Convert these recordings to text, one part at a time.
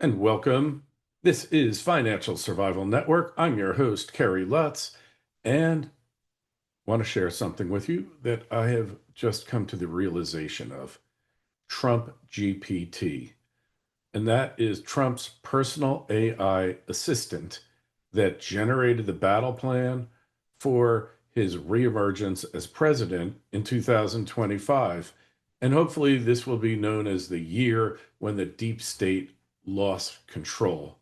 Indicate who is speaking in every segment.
Speaker 1: And welcome. This is Financial Survival Network. I'm your host, Kerry Lutz, and want to share something with you that I have just come to the realization of. TrumpGPT. And that is Trump's personal AI assistant that generated the battle plan for his reemergence as president in 2025. And hopefully, this will be known as the year when the deep state lost control.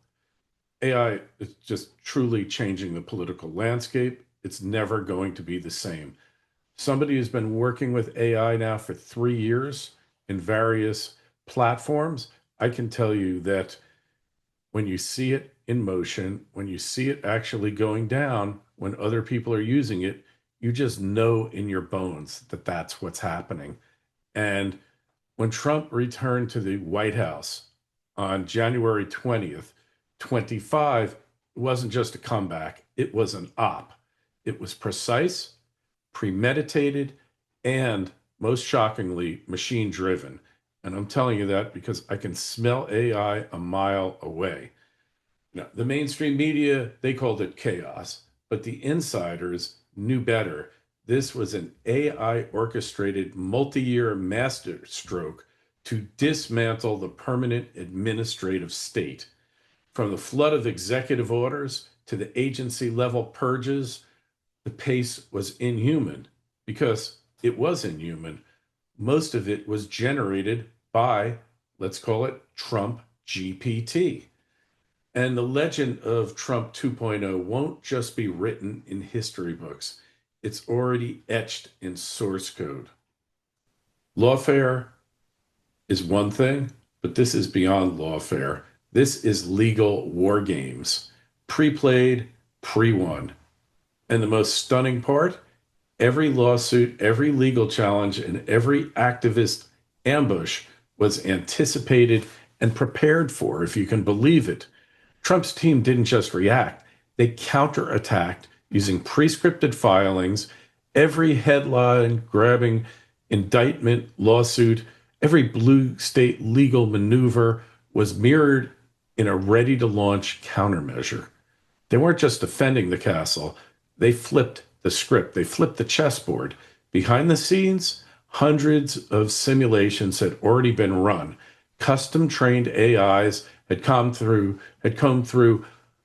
Speaker 1: AI is just truly changing the political landscape. It's never going to be the same. Somebody who's been working with AI now for 3 years in various platforms, I can tell you that when you see it in motion, when you see it actually going down, when other people are using it, you just know in your bones that that's what's happening. And when Trump returned to the White House on January 20th, 25, it wasn't just a comeback, it was an op. It was precise, premeditated, and most shockingly, machine driven. And I'm telling you that because I can smell AI a mile away. Now, the mainstream media, they called it chaos, but the insiders knew better. This was an AI orchestrated multi-year masterstroke to dismantle the permanent administrative state. From the flood of executive orders to the agency level purges, the pace was inhuman because it was inhuman. Most of it was generated by, let's call it, Trump GPT. And the legend of Trump 2.0 won't just be written in history books. It's already etched in source code. Lawfare is one thing, but this is beyond lawfare. This is legal war games, pre-played, pre-won. And the most stunning part, every lawsuit, every legal challenge, and every activist ambush was anticipated and prepared for, if you can believe it. Trump's team didn't just react, they counterattacked using pre-scripted filings, every headline-grabbing indictment, lawsuit, every blue state legal maneuver was mirrored in a ready-to-launch countermeasure. They weren't just defending the castle, they flipped the script, they flipped the chessboard. Behind the scenes, hundreds of simulations had already been run. Custom-trained AIs had combed through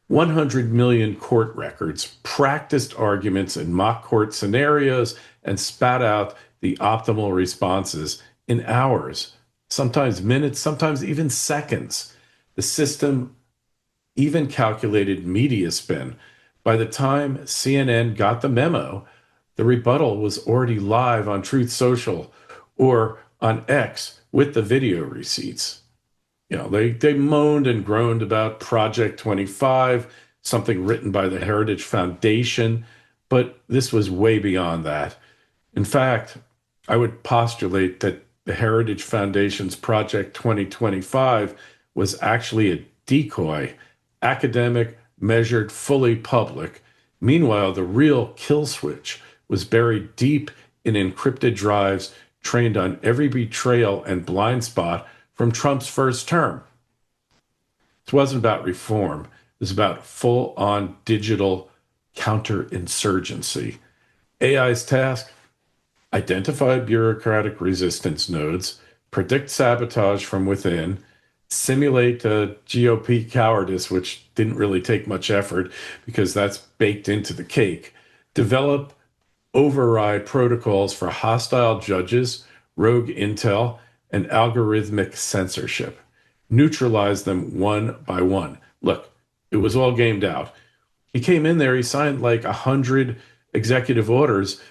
Speaker 1: 100 million court records, practiced arguments in mock court scenarios, and spat out the optimal responses in hours, sometimes minutes, sometimes even seconds. The system even calculated media spin. By the time CNN got the memo, the rebuttal was already live on Truth Social or on X with the video receipts. They moaned and groaned about Project 25, something written by the Heritage Foundation, but this was way beyond that. In fact, I would postulate that the Heritage Foundation's Project 2025 was actually a decoy, academic, measured, fully public. Meanwhile, the real kill switch was buried deep in encrypted drives trained on every betrayal and blind spot from Trump's first term. This wasn't about reform. It was about full-on digital counterinsurgency. AI's task: identify bureaucratic resistance nodes, predict sabotage from within, simulate GOP cowardice, which didn't really take much effort because that's baked into the cake, develop override protocols for hostile judges, rogue intel, and algorithmic censorship. Neutralize them one by one. Look, it was all gamed out. He came in there, he signed like 100 executive orders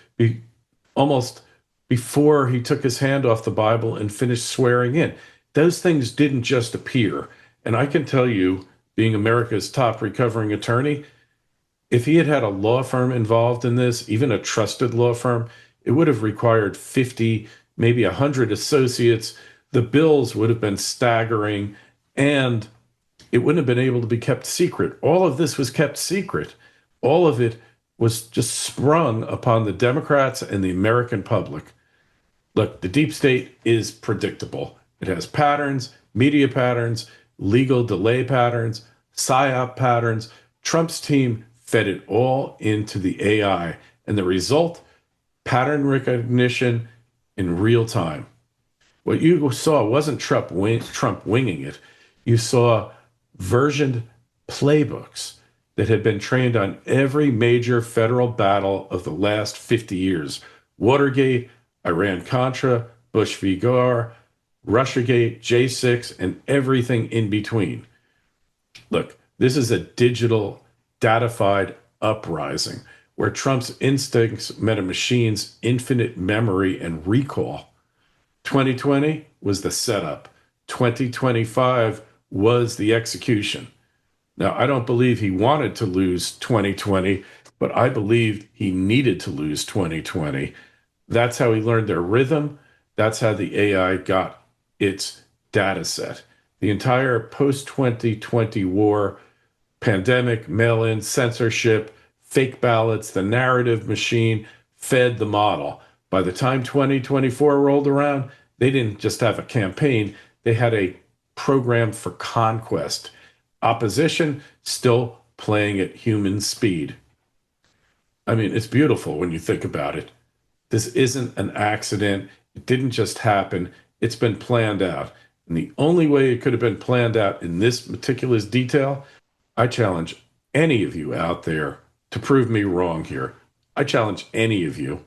Speaker 1: almost before he took his hand off the Bible and finished swearing in. Those things didn't just appear. And I can tell you, being America's top recovering attorney, if he had had a law firm involved in this, even a trusted law firm, it would have required 50, maybe 100 associates. The bills would have been staggering, and it wouldn't have been able to be kept secret. All of this was kept secret. All of it was just sprung upon the Democrats and the American public. Look, the deep state is predictable. It has patterns, media patterns, legal delay patterns, PSYOP patterns. Trump's team fed it all into the AI, and the result, pattern recognition in real time. What you saw wasn't Trump winging it. You saw versioned playbooks that had been trained on every major federal battle of the last 50 years. Watergate, Iran-Contra, Bush v. Gore, Russiagate, J6, and everything in between. Look, this is a digital, datafied uprising where Trump's instincts met a machine's infinite memory and recall. 2020 was the setup. 2025 was the execution. Now, I don't believe he wanted to lose 2020, but I believed he needed to lose 2020. That's how he learned their rhythm. That's how the AI got its data set. The entire post-2020 war, pandemic, mail-in, censorship, fake ballots, the narrative machine fed the model. By the time 2024 rolled around, they didn't just have a campaign, they had a program for conquest. Opposition still playing at human speed. I mean, it's beautiful when you think about it. This isn't an accident. It didn't just happen. It's been planned out. And the only way it could have been planned out in this meticulous detail, I challenge any of you out there to prove me wrong here. I challenge any of you.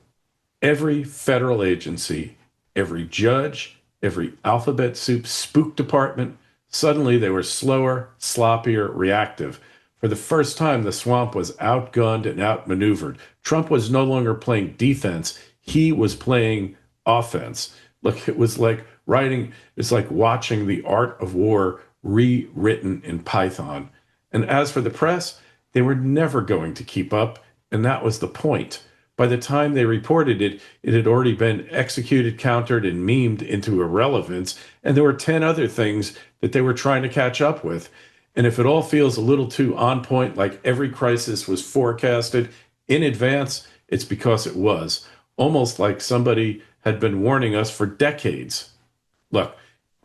Speaker 1: Every federal agency, every judge, every alphabet soup spook department, suddenly they were slower, sloppier, reactive. For the first time, the swamp was outgunned and outmaneuvered. Trump was no longer playing defense. He was playing offense. Look, it's like watching the art of war rewritten in Python. And as for the press, they were never going to keep up, and that was the point. By the time they reported it, it had already been executed, countered, and memed into irrelevance, and there were 10 other things that they were trying to catch up with. And if it all feels a little too on point, like every crisis was forecasted in advance, it's because it was. Almost like somebody had been warning us for decades. Look,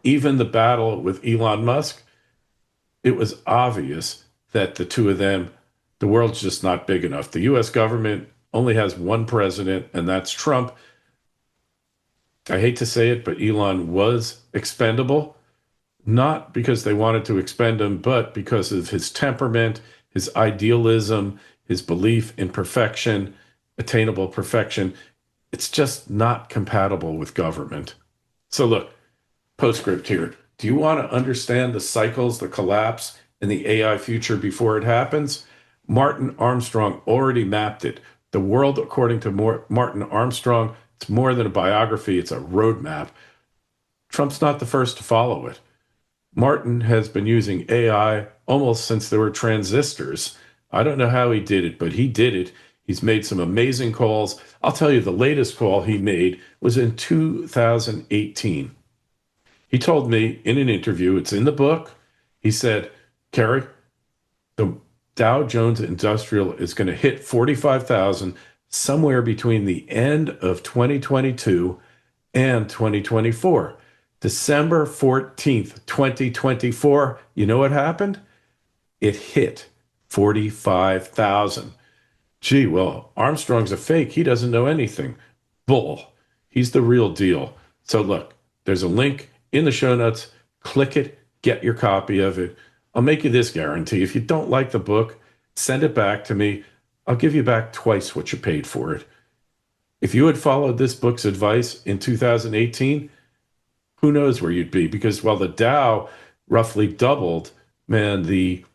Speaker 1: even the battle with Elon Musk, it was obvious that the two of them, the world's just not big enough. The US government only has one president, and that's Trump. I hate to say it, but Elon was expendable, not because they wanted to expend him, but because of his temperament, his idealism, his belief in perfection, attainable perfection. It's just not compatible with government. So look, postscript here. Do you want to understand the cycles, the collapse, and the AI future before it happens? Martin Armstrong already mapped it. The world, according to Martin Armstrong, it's more than a biography, it's a roadmap. Trump's not the first to follow it. Martin has been using AI almost since there were transistors. I don't know how he did it, but he did it. He's made some amazing calls. I'll tell you, the latest call he made was in 2018. He told me in an interview, it's in the book, he said, Kerry, the Dow Jones Industrial is going to hit 45,000 somewhere between the end of 2022 and 2024. December 14th, 2024, you know what happened? It hit 45,000. Gee, well, Armstrong's a fake. He doesn't know anything. Bull. He's the real deal. So look, there's a link in the show notes. Click it, get your copy of it. I'll make you this guarantee. If you don't like the book, send it back to me. I'll give you back twice what you paid for it. If you had followed this book's advice in 2018, who knows where you'd be? Because while the Dow roughly doubled, man, the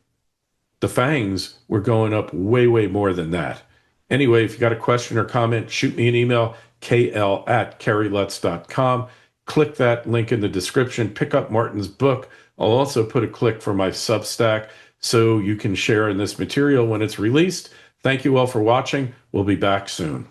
Speaker 1: FANGs were going up way, way more than that. Anyway, if you got a question or comment, shoot me an email, kl@kerrylutz.com. Click that link in the description. Pick up Martin's book. I'll also put a click for my Substack so you can share in this material when it's released. Thank you all for watching. We'll be back soon.